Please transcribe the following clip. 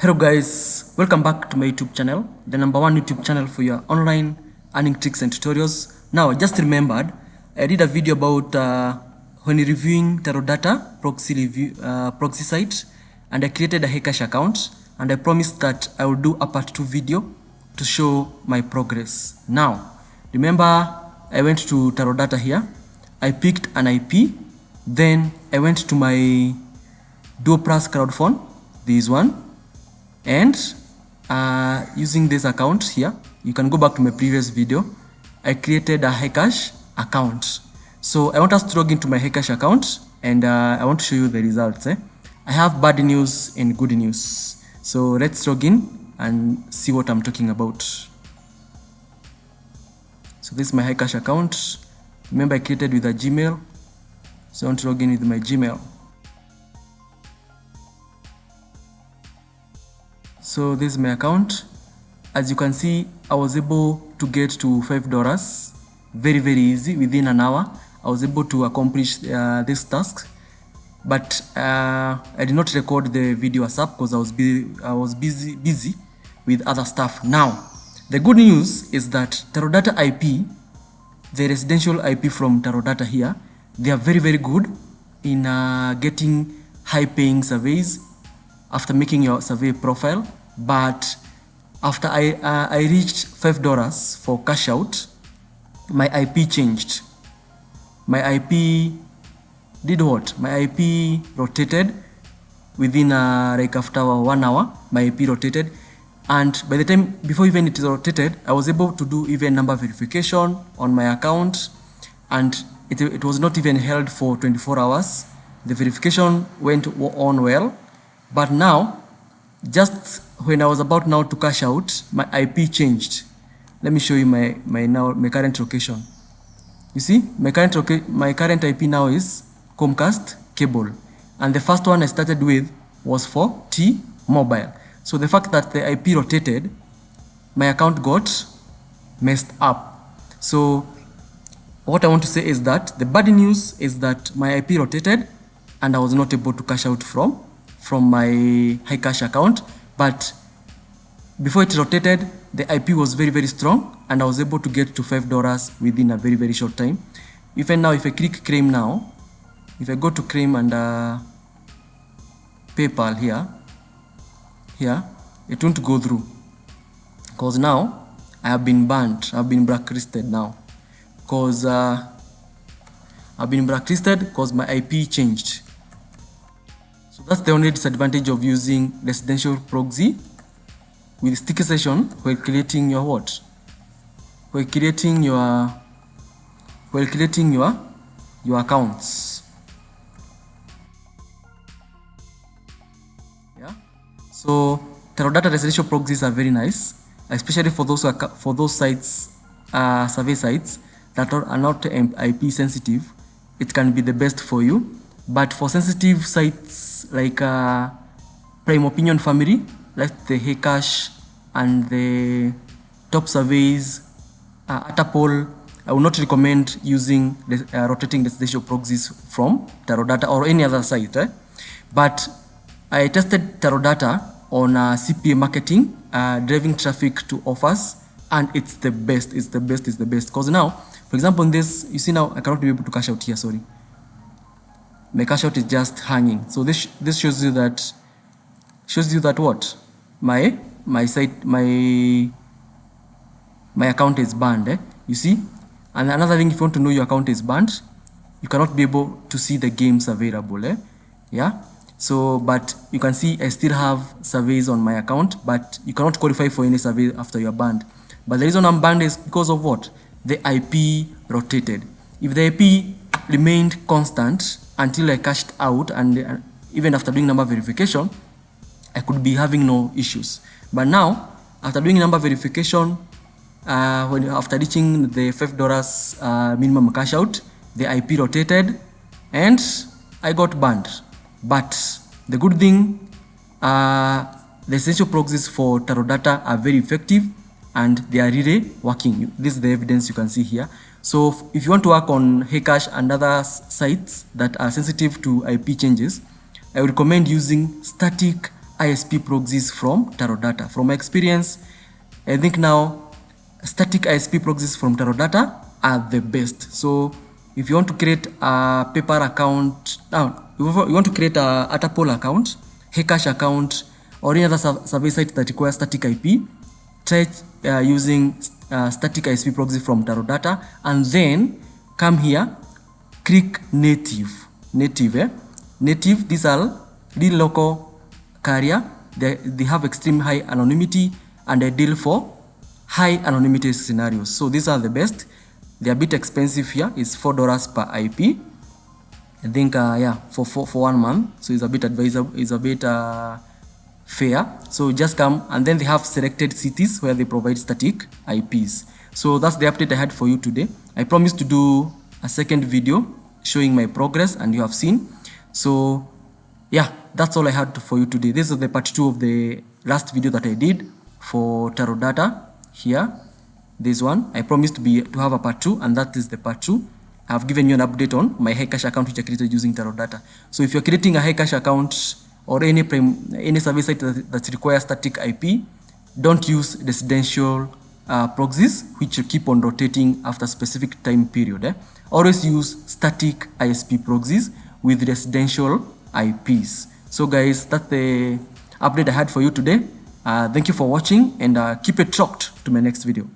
Hello guys, welcome back to my YouTube channel, the #1 YouTube channel for your online earning tricks and tutorials. Now, I just remembered, I did a video about when reviewing Talordata proxy site, and I created a Heycash account, and I promised that I will do a part 2 video to show my progress. Now, remember, I went to Talordata here, I picked an IP, then I went to my Duoplus crowdfund, this one, and using this account here, you can go back to my previous video. I created a Heycash account. So I want us to log into my Heycash account, and I want to show you the results. I have bad news and good news. So let's log in and see what I'm talking about. So this is my Heycash account. Remember, I created with a Gmail. So I want to log in with my Gmail. So this is my account. As you can see, I was able to get to $5 very easy within an hour. I was able to accomplish this task, but I did not record the video ASAP because I was busy with other stuff. Now, the good news is that Talordata IP, the residential IP from Talordata here, they are very good in getting high-paying surveys after making your survey profile. But after I reached $5 for cash out, my IP changed. My IP did what? My IP rotated within like after 1 hour. My IP rotated, and by the time before even it is rotated, I was able to do even number verification on my account, and it was not even held for 24 hours. The verification went on well, but now, just when I was about now to cash out, my IP changed. Let me show you my current location. You see, my current IP now is Comcast cable, and the first one I started with was for T-Mobile. So the fact that the IP rotated, my account got messed up. So what I want to say is that the bad news is that my IP rotated, and I was not able to cash out from my Heycash account. But before it rotated, the IP was very strong, and I was able to get to $5 within a very short time. Even now, if I click claim now, if I go to claim and PayPal here, it won't go through, because now I have been banned. I've been blacklisted now, because I've been blacklisted because my IP changed. So that's the only disadvantage of using residential proxy with sticky session while creating your what? While creating your accounts. Yeah. So Talordata residential proxies are very nice, especially for those sites, survey sites that are not IP sensitive. It can be the best for you. But for sensitive sites like Prime Opinion family, like the Heycash and the top surveys, Atapol, I would not recommend using the rotating residential proxies from Talordata or any other site. But I tested Talordata on CPA marketing, driving traffic to offers, and it's the best. It's the best. Because now, for example, in this, you see now I cannot be able to cash out here. Sorry. My cash out is just hanging. So this shows you that what? My site, my account is banned. You see? And another thing, if you want to know your account is banned, you cannot be able to see the games available. Yeah. So, but you can see I still have surveys on my account, but you cannot qualify for any survey after you're banned. But the reason I'm banned is because of what? The IP rotated. If the IP remained constant until I cashed out, and even after doing number verification, I could be having no issues. But now, after doing number verification, after reaching the $5 minimum cash out, the IP rotated, and I got banned. But the good thing, the essential proxies for Talordata are very effective, and they are really working. This is the evidence you can see here. So if you want to work on Heycash and other sites that are sensitive to IP changes, I would recommend using static ISP proxies from Talordata. From my experience, I think now static ISP proxies from Talordata are the best. So if you want to create a paper account, now you want to create a Atapol account, Heycash account, or any other survey site that requires static IP, try using static ISP proxy from Talordata, and then come here, click native. Native, these are real local carrier. They have extreme high anonymity and ideal for high anonymity scenarios. So these are the best. They're a bit expensive here. It's $4 per IP. I think yeah, for 1 month. So it's a bit advisable. It's a bit fair. So just come, and then they have selected cities where they provide static IPs. So that's the update I had for you today. I promised to do a second video showing my progress, and you have seen. So yeah, that's all I had for you today. This is the part 2 of the last video that I did for Talordata here. This one, I promised to have a part 2, and that is the part 2. I have given you an update on my Heycash account which I created using Talordata. So if you're creating a Heycash account or any service site that requires static IP, don't use residential proxies which will keep on rotating after a specific time period. Always use static ISP proxies with residential IPs. So guys, that's the update I had for you today. Thank you for watching, and keep it locked to my next video.